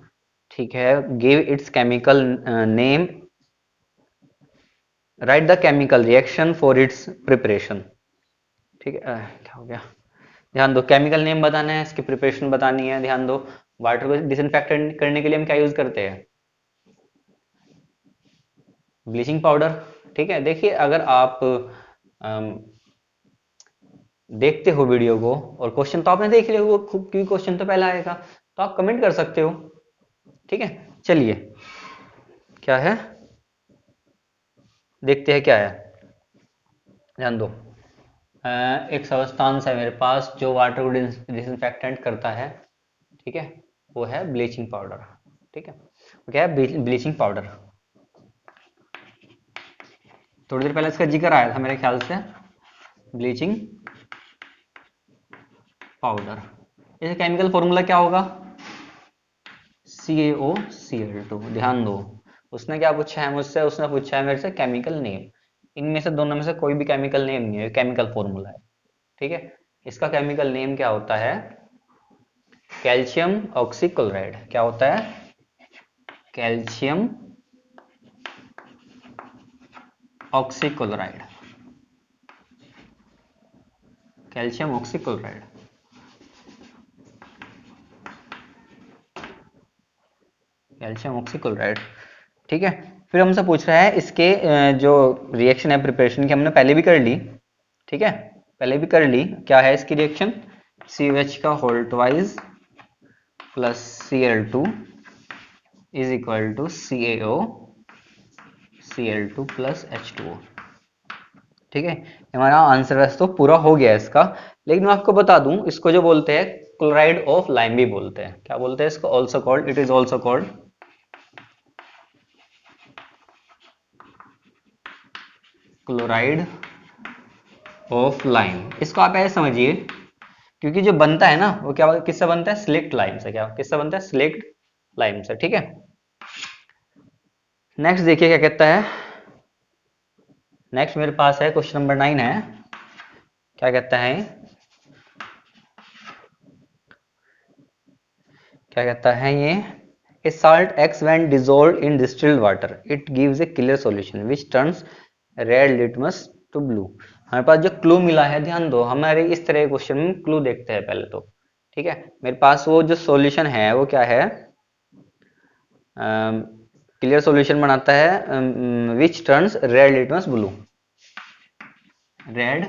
ठीक है, give its chemical name, write the chemical reaction for its preparation, ठीक है। क्या हो गया, ध्यान दो chemical name बताना है, इसकी प्रिपरेशन बतानी है। ध्यान दो वाटर को डिसइंफेक्ट करने के लिए हम क्या यूज करते हैं ब्लीचिंग पाउडर, ठीक है। देखिए अगर आप देखते हो वीडियो को और क्वेश्चन तो आपने देख लिया होगा क्योंकि क्वेश्चन तो पहला आएगा, तो आप कमेंट कर सकते हो, ठीक है। चलिए क्या है देखते हैं क्या है, ध्यान दो। एक सब्सटेंस है मेरे पास जो वाटर को डिसइंफेक्टेंट करता है, ठीक है, वो है ब्लीचिंग पाउडर, ठीक है। वो क्या है ब्लीचिंग पाउडर। थोड़ी देर पहले इसका जिक्र आया था मेरे ख्याल से, ब्लीचिंग पाउडर। इसका केमिकल फॉर्मूला क्या होगा CaOCl2। ध्यान दो उसने क्या पूछा है मुझसे, उसने पूछा है मेरे से केमिकल नेम। इनमें से दोनों में से कोई भी केमिकल नेम नहीं है, केमिकल फॉर्मूला है, ठीक है। इसका केमिकल नेम क्या होता है कैल्शियम ऑक्सीक्लोराइड। क्या होता है calcium oxychloride, calcium oxychloride, calcium oxychloride, ठीक है। फिर हमसे पूछ रहा है इसके जो रिएक्शन है प्रिपरेशन की हमने पहले भी कर ली, ठीक है, पहले भी कर ली। क्या है इसकी रिएक्शन COH का whole twice plus Cl2 is equal to CaO Cl2 plus H2O, ठीक है। हमारा आंसर वैसे तो पूरा हो गया इसका, लेकिन मैं आपको बता दूं इसको जो बोलते हैं क्लोराइड ऑफ लाइम भी बोलते हैं। क्या बोलते हैं इसको also called, it is also called chloride of lime. इसको आप ऐसे समझिए क्योंकि जो बनता है ना वो क्या किससे बनता है सिलेक्ट लाइम से। क्या किससे बनता है सिलेक्ट लाइम से, ठीक है। नेक्स्ट देखिए क्या कहता है, नेक्स्ट मेरे पास है क्वेश्चन नंबर 9 है। क्या कहता है, क्या कहता है ये ए salt X when dissolved in distilled water it gives a clear solution which turns red litmus to blue। हमारे पास जो क्लू मिला है, ध्यान दो हमारे इस तरह के क्वेश्चन में क्लू देखते हैं पहले तो, ठीक है। मेरे पास वो जो सॉल्यूशन है वो क्या है क्लियर सॉल्यूशन बनाता है which turns red litmus blue, red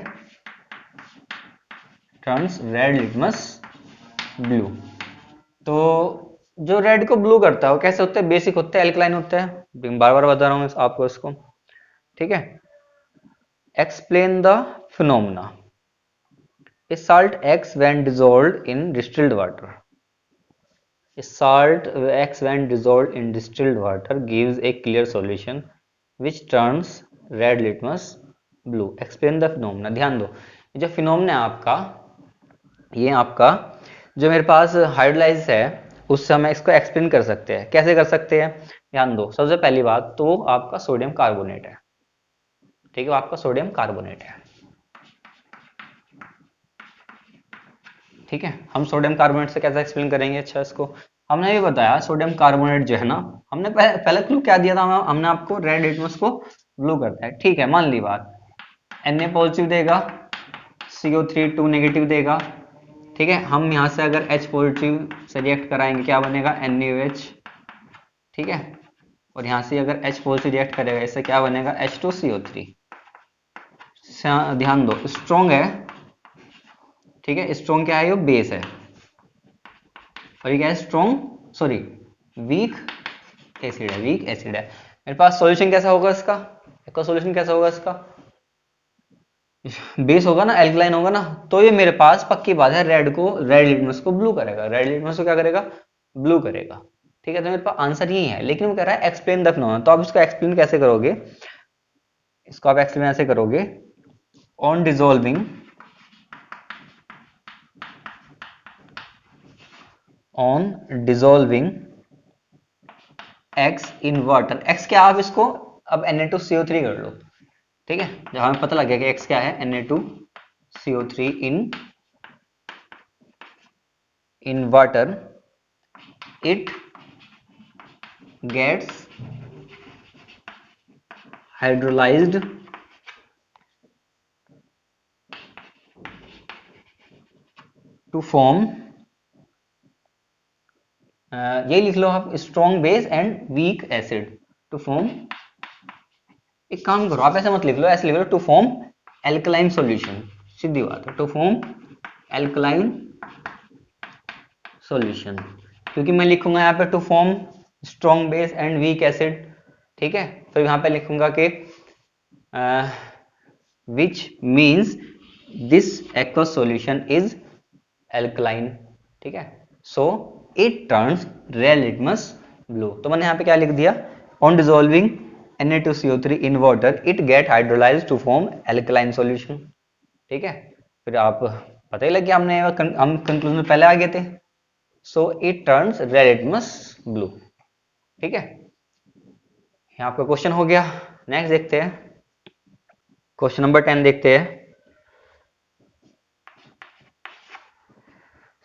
turns red litmus blue. तो जो रेड को ब्लू करता है वो कैसे होता है बेसिक होता है एल्कलाइन होता है, बार बार बता रहा हूँ आपको इसको, ठीक है। Explain the phenomena A salt X when dissolved in distilled water, a salt X when dissolved in distilled water gives a clear solution which turns red litmus blue, explain the phenomena। ध्यान दो जो phenomena है आपका, ये आपका जो मेरे पास hydrolyse है उससे हम इसको एक्सप्लेन कर सकते हैं। कैसे कर सकते हैं, ध्यान दो सबसे पहली बात तो आपका सोडियम कार्बोनेट है, ठीक है, आपका सोडियम कार्बोनेट है, ठीक है। हम सोडियम कार्बोनेट से कैसे एक्सप्लेन करेंगे, अच्छा इसको हमने भी बताया सोडियम कार्बोनेट जो है ना, हमने पहले क्लू क्या दिया था, हमने आपको रेड लिटमस को ब्लू करता है, ठीक है। मान ली बात Na पॉजिटिव देगा CO3 2 नेगेटिव देगा, ठीक है। हम यहाँ से अगर H पॉजिटिव से रिएक्ट कराएंगे क्या बनेगा NaOH, ठीक है। और यहाँ से अगर H4 से रिएक्ट करेगा, इससे क्या बनेगा H2CO3। ध्यान दो, स्ट्रॉन्ग है, ठीक है, स्ट्रॉन्ग क्या है, ये बेस है, और ये क्या है, स्ट्रॉन्ग सॉरी वीक एसिड है, वीक एसिड है। मेरे पास सॉल्यूशन कैसा होगा इसका सॉल्यूशन कैसा होगा इसका, बेस होगा ना, एल्कलाइन होगा ना, तो ये मेरे पास पक्की बात है रेड लिटमस को ब्लू करेगा, रेड लिटमस को क्या करेगा, ब्लू करेगा। ठीक है, तो मेरे पास आंसर यही है, लेकिन वो कह रहा है एक्सप्लेन द फिनोमेनन। तो आप इसको एक्सप्लेन कैसे करोगे, इसको आप एक्सप्लेन ऐसे करोगे, on dissolving x in water. x क्या, आप इसको अब Na2CO3 कर लो, ठीक है, जब हमें पता लग गया कि x क्या है, Na2CO3 in water, it gets hydrolysed to form, यही लिख लो आप, strong base and weak acid to form. एक काम करो, आप ऐसे मत लिख लो, ऐसे लिख लो, टू फॉर्म एल्कलाइन सॉल्यूशन, सीधी बात है, टू फॉर्म एल्कलाइन सॉल्यूशन, क्योंकि मैं लिखूंगा यहाँ पे to form strong base and weak acid, ठीक है, तो यहाँ पे लिखूंगा कि which means this aqueous solution is alkaline, ठीक है, so it turns red litmus blue. तो मैंने यहाँ पे क्या लिख दिया, on dissolving Na2CO3 in water it get hydrolysed to form alkaline solution, ठीक है, फिर आप पता ही लग गया, हम कंक्लूजन में पहले आ गए थे, सो it turns red litmus blue, ठीक है, यहाँ आपका क्वेश्चन हो गया। नेक्स्ट देखते हैं, क्वेश्चन नंबर 10 देखते हैं।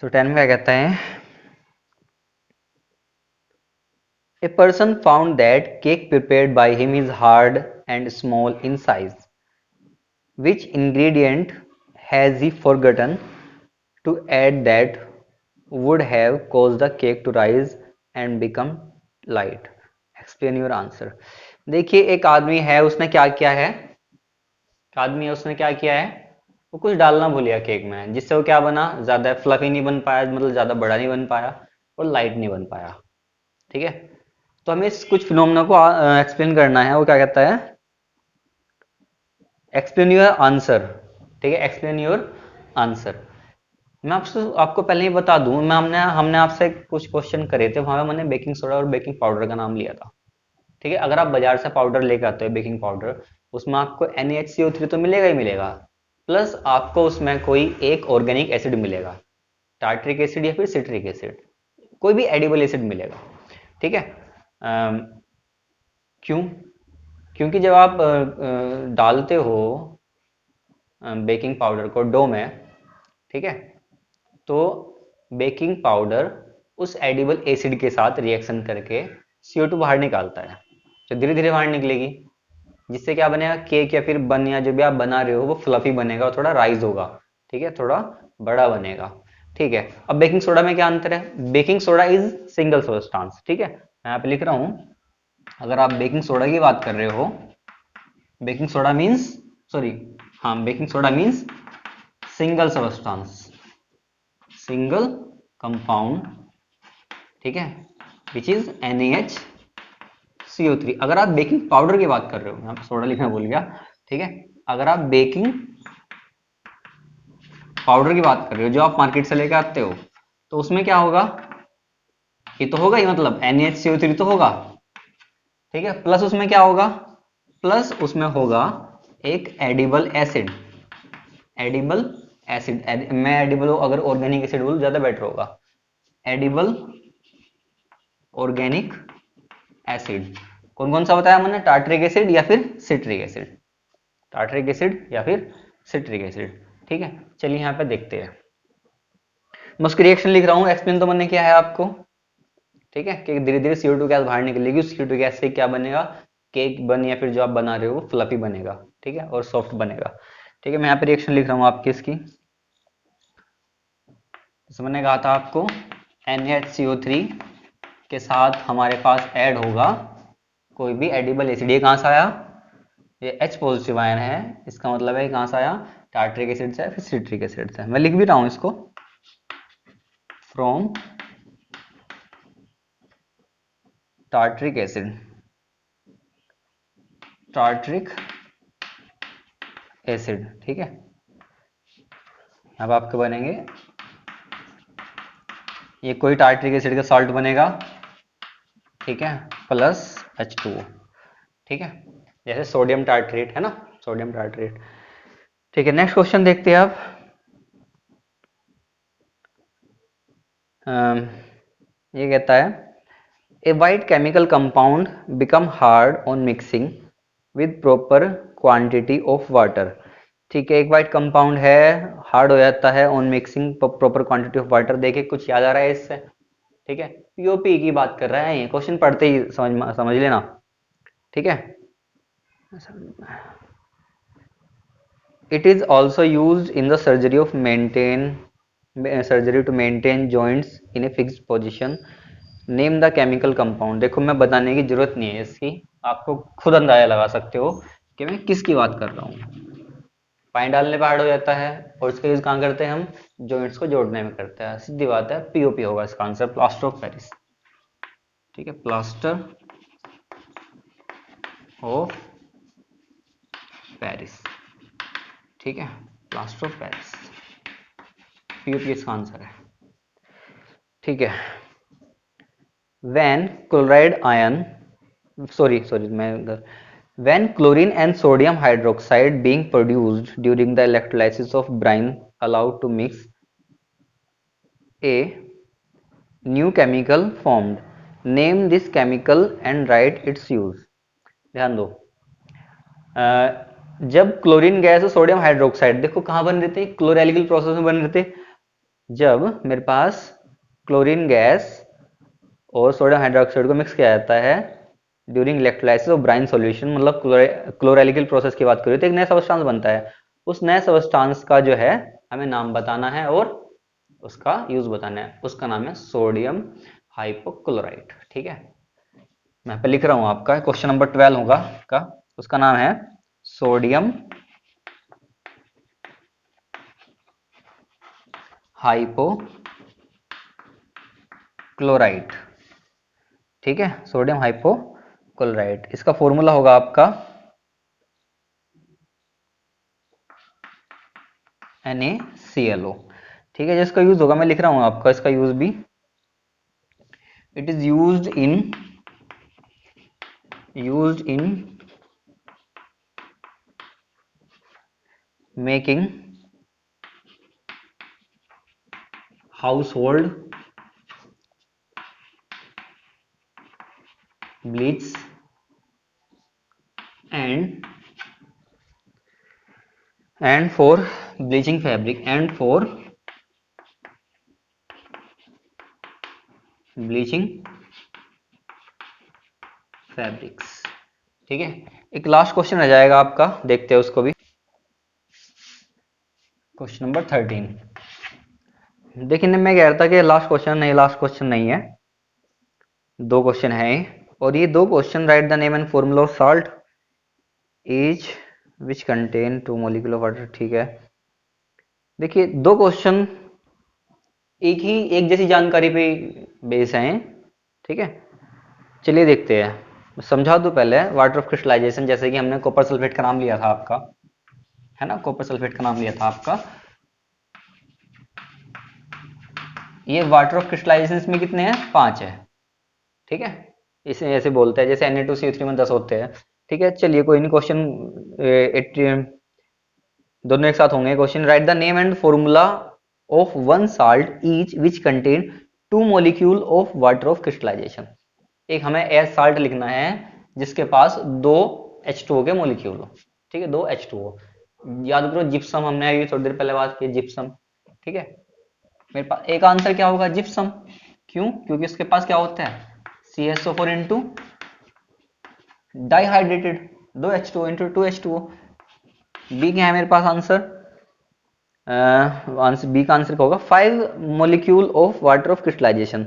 तो 10 में क्या कहता है, a person found that cake prepared by him is hard and small in size. Which ingredient has he forgotten to add that would have caused the cake to rise and become light? Explain your answer. देखिए, एक आदमी है, उसने क्या किया है, उसने क्या किया है, वो कुछ डालना भूल गया केक में, जिससे वो क्या बना, ज्यादा फ्लफी नहीं बन पाया, मतलब ज्यादा बड़ा नहीं बन पाया और लाइट नहीं बन पाया, ठीक है। तो हमें इस कुछ फिनोमेना को एक्सप्लेन करना है, वो क्या कहता है, एक्सप्लेन योर आंसर, ठीक है, एक्सप्लेन योर आंसर। मैं आपको पहले ही बता दूं, मैं हमने आपसे कुछ क्वेश्चन करे थे, वहां पे मैंने बेकिंग सोडा और बेकिंग पाउडर का नाम लिया था, ठीक है। अगर आप बाजार से पाउडर लेकर आते हो बेकिंग पाउडर, उसमें आपको NaHCO3 तो मिलेगा ही मिलेगा, प्लस आपको उसमें कोई एक ऑर्गेनिक एसिड मिलेगा, टार्ट्रिक एसिड या फिर सिट्रिक एसिड, कोई भी एडिबल एसिड मिलेगा, ठीक है। क्यों, क्योंकि जब आप डालते हो बेकिंग पाउडर को डो में, ठीक है, तो बेकिंग पाउडर उस एडिबल एसिड के साथ रिएक्शन करके CO2 बाहर निकालता है, जो धीरे धीरे बाहर निकलेगी, जिससे क्या बनेगा, केक या फिर बन या जो भी आप बना रहे हो वो फ्लफी बनेगा और थोड़ा राइज होगा, ठीक है, थोड़ा बड़ा बनेगा, ठीक है। अब बेकिंग सोडा में क्या अंतर है, baking soda is single substance, ठीक है, मैं यहाँ पे लिख रहा हूं, अगर आप बेकिंग सोडा की बात कर रहे हो, बेकिंग सोडा मीन्स सॉरी हाँ baking soda means single substance, single compound, ठीक है, विच इज NaHCO3। अगर आप बेकिंग पाउडर की बात कर रहे हो, यहाँ पे सोडा लिखना भूल गया, ठीक है, अगर आप बेकिंग पाउडर की बात कर रहे हो जो आप मार्केट से लेकर आते हो, तो उसमें क्या होगा, ये तो होगा ही, मतलब NaHCO3 तो होगा, ठीक है, प्लस उसमें क्या होगा, प्लस उसमें होगा एक एडिबल एसिड, एडिबल एसिड, मैं एडिबल अगर ऑर्गेनिक एसिड बोलूं ज्यादा बेटर होगा, एडिबल ऑर्गेनिक एसिड। कौन कौन सा बताया मैंने, टार्ट्रिक एसिड या फिर सिट्रिक एसिड, टार्ट्रिक एसिड या फिर सिट्रिक एसिड, ठीक है। चलिए यहाँ पे देखते हैं, मैं उसकी रिएक्शन लिख रहा हूँ, एक्सप्लेन तो मैंने किया है आपको, ठीक है, कि धीरे धीरे CO2 गैस बाहर निकलेगी, उस CO2 गैस से क्या बनेगा, केक बन या फिर जो आप बना रहे हो वो फ्लफी बनेगा, ठीक है, और सॉफ्ट बनेगा, ठीक है। मैं यहाँ पे रिएक्शन लिख रहा हूँ आपकी इसकी, जैसे मैंने कहा था आपको, NaHCO3 के साथ हमारे पास ऐड होगा कोई भी एडिबल एसिड, ये कहाँ से आया, ये H पॉजिटिव आयन है, इसका मतलब है कहाँ से आया, टार्ट्रिक एसिड से, फिर सिट्रिक एसिड से। मैं लिख भी रहा हूँ इसको, from tartaric acid, tartaric acid, ठीक है। अब आपके बनेंगे, ये कोई टार्ट्रिक एसिड का सॉल्ट बनेगा, ठीक है, प्लस H2O, ठीक है, जैसे सोडियम टार्ट्रेट है ना, सोडियम टार्ट्रेट। ठीक है, नेक्स्ट क्वेश्चन देखते हैं आप। ये कहता है a white chemical compound become hard on mixing with proper quantity of water. ठीक है, एक वाइट कंपाउंड है, हार्ड हो जाता है on mixing proper quantity of water. देखिए कुछ याद आ रहा है इससे, ठीक है, पीओपी की बात कर रहा है, ये क्वेश्चन पढ़ते ही समझ लेना, ठीक है। It is also used in the surgery to maintain joints in a fixed position. Name the chemical compound. देखो मैं बताने की जरूरत नहीं है इसकी, आपको खुद अंदाजा लगा सकते हो कि मैं किसकी बात कर रहा हूँ। पानी डालने पर हार्ड हो जाता है, और इसका यूज कहाँ करते हैं हम, जॉइंट्स को जोड़ने में करते हैं। सीधी बात है, पीओपी होगा इसका आंसर, प्लास्टर ऑफ पेरिस, ठीक है, प्लास्टर ऑफ पेरिस, ठीक है, प्लास्टर ऑफ पेरिस, पीओपी इसका आंसर है, ठीक है। when chloride ion when chlorine and sodium hydroxide being produced during the electrolysis of brine allowed to mix, a new chemical formed. Name this chemical and write its use. ध्यान दो, जब chlorine gas और sodium hydroxide, देखो कहाँ बन रहे थे, क्लोरैलिकल process में बन रहे थे। जब मेरे पास क्लोरीन गैस और सोडियम हाइड्रोक्साइड को मिक्स किया जाता है during electrolysis of brine solution, मतलब क्लोरैलिकल प्रोसेस की बात करें तो एक नया सबस्टांस बनता है। उस नए सबस्टांस का जो है हमें नाम बताना है और उसका यूज बताना है, उसका नाम है सोडियम हाइपोक्लोराइट, ठीक है। मैं पे लिख रहा हूं आपका, क्वेश्चन नंबर 12 होगा का, उसका नाम है सोडियम हाइपोक्लोराइट, ठीक है, सोडियम हाइपोक्लोराइट। इसका फॉर्मूला होगा आपका NaClO, ठीक है। जिसका यूज होगा मैं लिख रहा हूं आपका, इसका यूज भी, it is used in making household bleach and for bleaching fabric and for bleaching fabrics, ठीक है। एक लास्ट क्वेश्चन रह जाएगा आपका, देखते हैं उसको भी, क्वेश्चन नंबर 13। देखिए मैं कह रहा था कि लास्ट क्वेश्चन नहीं है, दो क्वेश्चन है, और ये दो question, write the name and formula of salt etch which contain 2 molecule of water, ठीक है। देखिए दो क्वेश्चन एक जैसी जानकारी पे बेस हैं, ठीक है। चलिए देखते हैं, समझा दो पहले वाटर ऑफ क्रिस्टलाइजेशन, जैसे कि हमने कॉपर सल्फेट का नाम लिया था आपका, है ना, कॉपर सल्फेट का नाम लिया था आपका। ये वाटर ऑफ क्रिस्टलाइजेशन इसमें कितने हैं, 5 है, ठीक है। इसे ऐसे बोलते हैं जैसे Na2CO3 में 10 होते हैं, ठीक है। चलिए कोई नहीं, क्वेश्चन दोनों एक साथ होंगे। Question, write the name and formula of one salt each which contain 2 molecule of water of crystallisation. एक हमें एस साल्ट लिखना है जिसके पास 2 H2O के मोलिक्यूल हो, ठीक है, 2 H2O। याद करो जिप्सम, हमने अभी थोड़ी देर पहले बात की, जिप्सम, ठीक है। मेरे पास एक आंसर क्या होगा, जिप्सम। क्यों, क्योंकि उसके पास क्या होता है, CSO4 into डाइहाइड्रेटेड 2 H2O into 2 H2O। B क्या है मेरे पास आंसर, आंसर बी का आंसर क्या होगा, 5 molecule of water of crystallisation.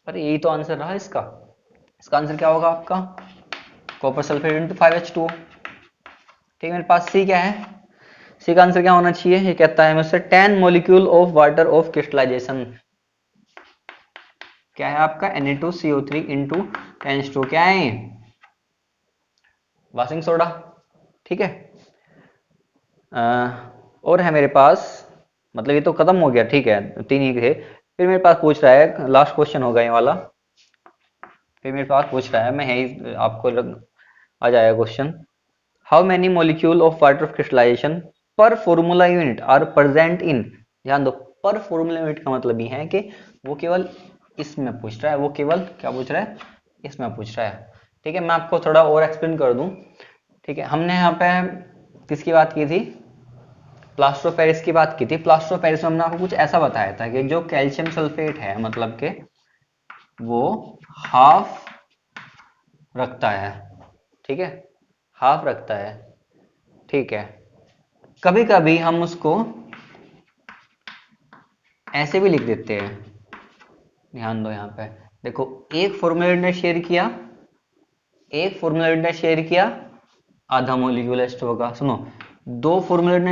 अरे यही तो आंसर रहा इसका, इसका आंसर क्या होगा आपका कॉपर सल्फेट इंटू 5H2O। ठीक है, मेरे पास सी क्या है, सी का आंसर क्या होना चाहिए, ये कहता है मुझसे 10 molecule of water of crystallisation. क्या है आपका Na2CO3 इंटू 10H2O, क्या है वाशिंग सोडा। ठीक है, और है मेरे पास, मतलब ये तो खत्म हो गया, ठीक है, तीन ही थे। फिर मेरे पास पूछ रहा है, लास्ट क्वेश्चन होगा ये वाला। फिर मेरे पास पूछ रहा है, मैं यही आपको आ जाएगा question. How many molecule of water of crystallization per formula unit are present in. ध्यान दो, पर फॉर्मूला यूनिट का मतलब ये है कि वो केवल इसमें पूछ रहा है, वो केवल क्या पूछ रहा है, इसमें पूछ रहा है। ठीक है, मैं आपको थोड़ा और एक्सप्लेन कर दूं। ठीक है, हमने यहाँ पे किसकी बात की थी, प्लास्टर ऑफ पेरिस की बात की थी। प्लास्टर ऑफ पेरिस में हमने आपको कुछ ऐसा बताया था कि जो कैल्शियम सल्फेट है, मतलब के वो हाफ रखता है। ठीक है, हाफ रखता है। ठीक है, कभी कभी हम उसको ऐसे भी लिख देते हैं। ध्यान दो, यहाँ पे देखो, एक फॉर्मूलेट ने शेयर किया, एक फॉर्मूलेट ने शेयर किया आधा मॉलिक्यूल H2O का। सुनो, दो फॉर्मूलेट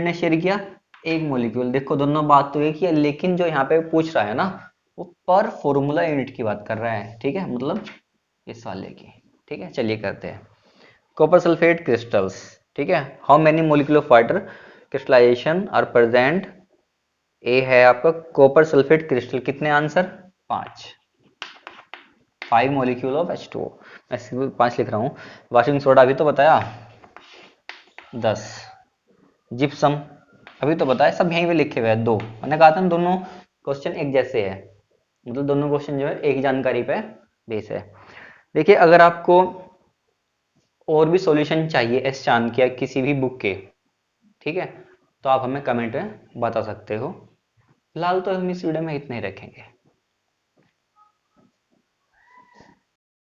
ने शेयर किया एक मॉलिक्यूल। देखो दोनों बात तो एक ही है, लेकिन जो यहाँ पे पूछ रहा है ना, वो पर फॉर्मूला यूनिट की बात कर रहा है। ठीक है, मतलब इस वाले की। ठीक है, चलिए करते हैं। Copper sulphate crystals. ठीक है, how many molecule of water crystallization are present. A है आपका कॉपर सल्फेट क्रिस्टल, कितने आंसर, 5। 5 मॉलिक्यूल ऑफ H2O, मैं सिर्फ 5 लिख रहा हूँ। वाशिंग सोडा अभी तो बताया 10। जिप्सम अभी तो बताया, सब यहीं पे लिखे हुए हैं 2। मैंने कहा था ना दोनों क्वेश्चन एक जैसे है, मतलब दोनों क्वेश्चन जो है एक जानकारी पे बेस है। देखिए, अगर आपको और भी सॉल्यूशन चाहिए इस चांद के या किसी भी बुक के, ठीक है, तो आप हमें कमेंट में बता सकते हो। फिलहाल तो हम इस वीडियो में इतना ही रखेंगे।